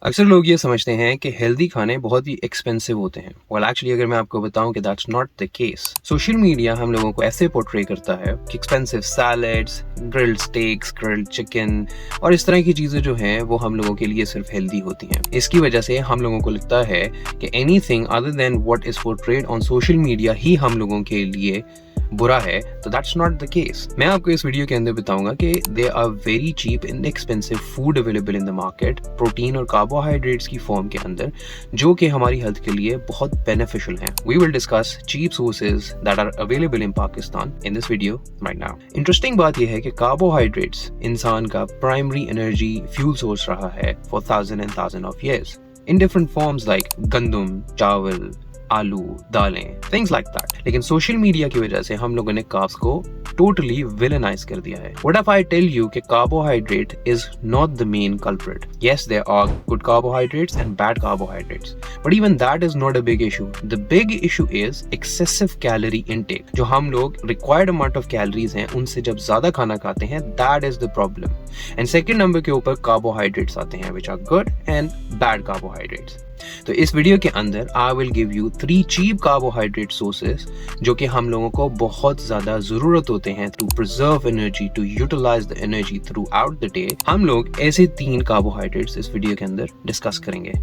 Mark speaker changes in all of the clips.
Speaker 1: अक्सर लोग ये समझते हैं कि हेल्दी खाने बहुत ही एक्सपेंसिव होते हैं। वेल एक्चुअली अगर मैं आपको बताऊं कि that's not the case. Social media हम लोगों को ऐसे पोर्ट्रे करता है कि expensive salads, grilled stakes, grilled chicken और इस तरह की चीजें जो हैं वो हम लोगों के लिए सिर्फ हेल्दी होती हैं। इसकी वजह से हम लोगों को लगता है कि anything other than what is portrayed on social media ही हम लोगों के लिए बुरा है, तो दैट्स नॉट द केस। मैं आपको इस वीडियो के अंदर बताऊंगा कि they are very cheap inexpensive food available in the market, protein और कार्बोहाइड्रेट्स की फॉर्म के अंदर, जो कि हमारी हेल्थ के लिए बहुत बेनिफिशियल हैं। We will discuss cheap sources that are available in Pakistan in this video right now. Interesting बात यह है कि कार्बोहाइड्रेट्स इंसान का प्राइमरी एनर्जी फ्यूल सोर्स रहा है for thousand and thousand of years in different forms like गंदम, चावल, आलू, दालें, थिंग्स लाइक दैट। लेकिन सोशल मीडिया की वजह से हम लोगों ने कार्ब्स को टोटली विलेनाइज कर दिया है। What if I tell you कि carbohydrate is not the main culprit? Yes, there are good carbohydrates and bad carbohydrates, but even that is not a big issue. The big issue is excessive calorie intake. जो हम लोग required amount of calories हैं उनसे जब ज्यादा खाना खाते हैं, that is the problem. And second number के ऊपर कार्बोहाइड्रेट्स आते हैं which are good and bad carbohydrates. तो इस वीडियो के अंदर I will give you 3 cheap carbohydrate sources जो कि हम लोगों को बहुत ज्यादा जरूरत होते हैं to preserve energy, to utilize the energy throughout the day. हम लोग ऐसे 3 कार्बोहाइड्रेट्स इस वीडियो के अंदर डिस्कस करेंगे।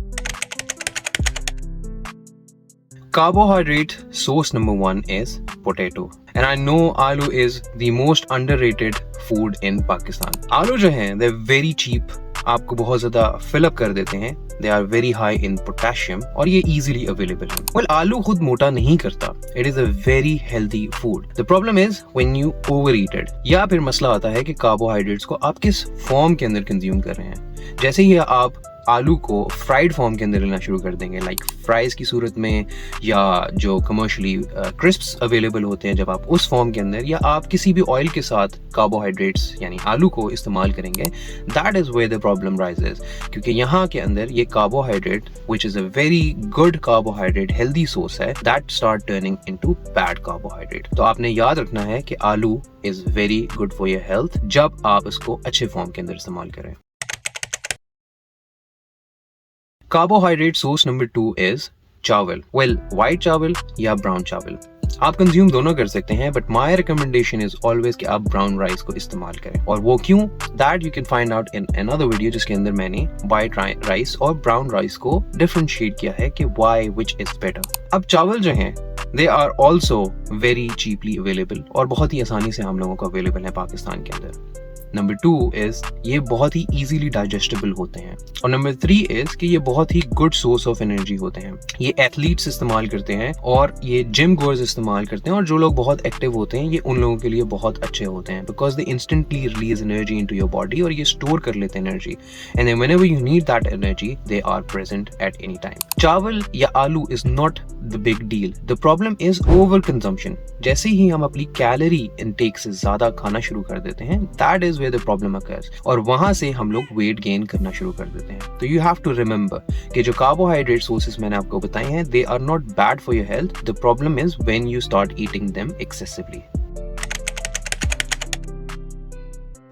Speaker 1: Carbohydrate source number 1 is potato. And I know aloo is the most underrated food in Pakistan. आलू जो हैं, they're very cheap. आपको बहुत ज्यादा fill up कर देते हैं. They are very high in potassium और ये easily available है. Well, आलू खुद मोटा नहीं करता. It is a very healthy food. The problem is when you overeat it. या फिर मसला आता है कि कार्बोहाइड्रेट्स को आप किस फॉर्म के अंदर कंज्यूम कर रहे हैं। जैसे ही आप आलू को फ्राइड फॉर्म के अंदर लेना शुरू कर देंगे, लाइक फ्राइज की सूरत में, या जो कमर्शियली क्रिस्प्स अवेलेबल होते हैं जब आप उस फॉर्म के अंदर, या आप किसी भी ऑयल के साथ कार्बोहाइड्रेट्स यानी आलू को इस्तेमाल करेंगे, that is where the problem rises. क्योंकि यहाँ के अंदर ये carbohydrate which is a very good carbohydrate healthy source है, that start turning into bad carbohydrate. तो आपने याद रखना है कि आलू is very good for your health जब आप इसको अच्छे फॉर्म के अंदर इस्तेमाल करें। Carbohydrate source number 2 is chawal. Well, white chawal या ब्राउन चावल आप कंज्यूम दोनों कर सकते हैं, but my recommendation is always कि आप ब्राउन राइस को इस्तेमाल करें। और वो क्यों, that you can find out in another video जिसके अंदर मैंने व्हाइट राइस और ब्राउन राइस को डिफरेंशिएट किया है कि व्हाई विच इज बेटर। अब चावल जो हैं they are also very cheaply available और बहुत ही आसानी से हम लोगों को अवेलेबल है पाकिस्तान के अंदर। नंबर 2 इज ये बहुत ही इजीली डाइजेस्टेबल होते हैं। और नंबर 3 इज कि ये बहुत ही गुड सोर्स ऑफ एनर्जी होते हैं। ये एथलीट्स इस्तेमाल करते हैं और ये जिम गोअर्स इस्तेमाल करते हैं, और जो लोग बहुत एक्टिव होते हैं ये उन लोगों के लिए बहुत अच्छे होते हैं, because they instantly release energy into your body और ये स्टोर कर लेते हैं energy, and whenever you need that energy they are present at any time. चावल या आलू is not the big deal, the problem is overconsumption. जैसे ही हम अपनी कैलोरी इनटेक से ज्यादा खाना शुरू कर देते हैं, that is where the problem occurs, और वहां से हम लोग वेट गेन करना शुरू कर देते हैं। तो यू हैव टू रिमेंबर कि जो कार्बोहाइड्रेट सोर्सेस मैंने आपको बताए हैं, they are not bad for your health, the problem is when you start eating them excessively.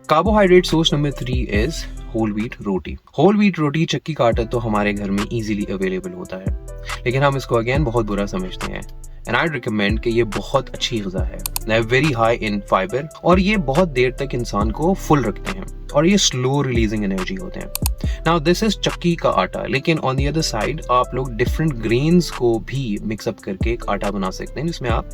Speaker 1: Carbohydrate source number 3 is whole wheat roti. Whole wheat roti, चक्की का आटा तो हमारे घर में इजीली अवेलेबल होता है, लेकिन हम इसको अगेन बहुत बुरा समझते हैं। एंड आई रिकमेंड कि ये बहुत अच्छी ग़िज़ा है, they are very high in fibre, और ये बहुत देर तक इंसान को फुल रखते हैं, और ये स्लो रिलीजिंग एनर्जी होते हैं। नाउ दिस इज चक्की का आटा, लेकिन ऑन द अदर साइड आप लोग डिफरेंट ग्रेन्स को भी मिक्सअप करके एक आटा बना सकते हैं, जिसमें आप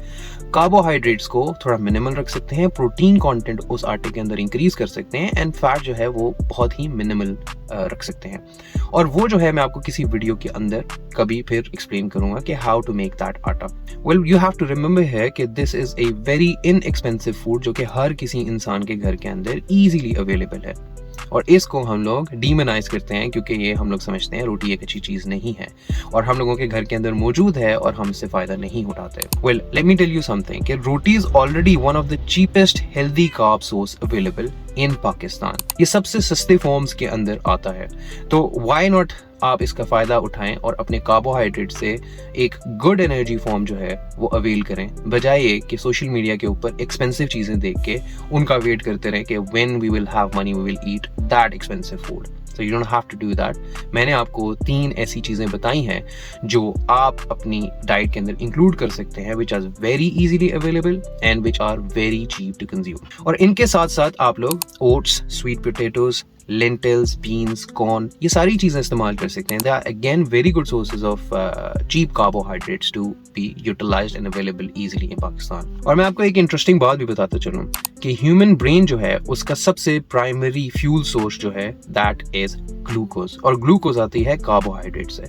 Speaker 1: कार्बोहाइड्रेट्स को थोड़ा मिनिमल रख सकते हैं, प्रोटीन कंटेंट उस आटे के अंदर इंक्रीज कर सकते हैं, एंड फैट जो है वो बहुत ही मिनिमल रख सकते हैं। और वो जो है मैं आपको किसी वीडियो के अंदर कभी फिर एक्सप्लेन करूंगा कि how to make that atta. Well, you have to remember है कि this is a very inexpensive food जो कि हर किसी इंसान के घर के अंदर इजीली अवेलेबल है, और इसको हम लोग डीमोनाइज करते हैं क्योंकि ये हम लोग समझते हैं रोटी एक अच्छी चीज नहीं है, और हम लोगों के घर के अंदर मौजूद है और हम इससे फायदा नहीं उठाते। Well, let me tell you something कि roti is already one of the cheapest healthy carb source available in Pakistan. ये सबसे सस्ते फॉर्म्स के अंदर आता है, तो व्हाई नॉट आप इसका फायदा उठाएं और अपने कार्बोहाइड्रेट से एक गुड एनर्जी फॉर्म जो है वो अवेल करें, बजाय कि सोशल मीडिया के ऊपर एक्सपेंसिव चीजें देख के उनका वेट करते रहें कि when we will have money we will eat that expensive food. So you don't have to do that. मैंने आपको 3 ऐसी चीज़ें बताई हैं जो आप अपनी डाइट के अंदर इंक्लूड कर सकते हैं, which are very easily available and which are very cheap to consume. और इनके साथ साथ आप लोग oats, sweet potatoes, lentils, beans, corn, ये सारी चीज़ें इस्तेमाल कर सकते हैं. They are again very good sources of cheap carbohydrates to be utilized and available easily in Pakistan. और मैं आपको एक इंटरेस्टिंग बात भी बताता चलूँ कि ह्यूमन ब्रेन जो है उसका सबसे प्राइमरी फ्यूल सोर्स जो है दैट इज ग्लूकोज, और ग्लूकोज आती है कार्बोहाइड्रेट से.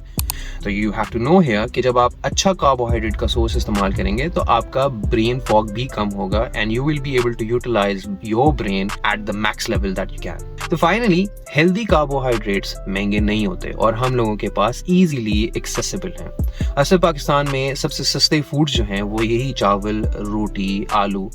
Speaker 1: तो you have to know here कि जब आप अच्छा कार्बोहाइड्रेट का सोर्स इस्तेमाल करेंगे तो आपका ब्रेन फॉग भी कम होगा and you will be able to utilize your brain at the max level that you can. तो फाइनली हेल्दी कार्बोहाइड्रेट्स महंगे नहीं होते और हम लोगों के पास इजीली एक्सेसिबल हैं. असल पाकिस्तान में सबसे सस्ते फूड्स जो हैं वो यही चावल, रोटी, आलू,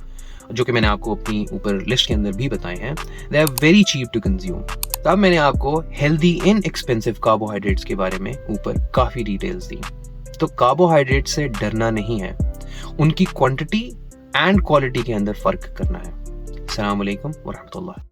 Speaker 1: जो कि मैंने आपको अपनी ऊपर लिस्ट के अंदर भी बताए हैं. They are very cheap to consume. तब मैंने आपको हेल्दी इन एक्सपेंसिव कार्बोहाइड्रेट्स के बारे में ऊपर काफ़ी डिटेल्स दी. तो कार्बोहाइड्रेट से डरना नहीं है, उनकी क्वांटिटी एंड क्वालिटी के अंदर फ़र्क करना है. अस्सलाम वालेकुम व रहमतुल्लाह.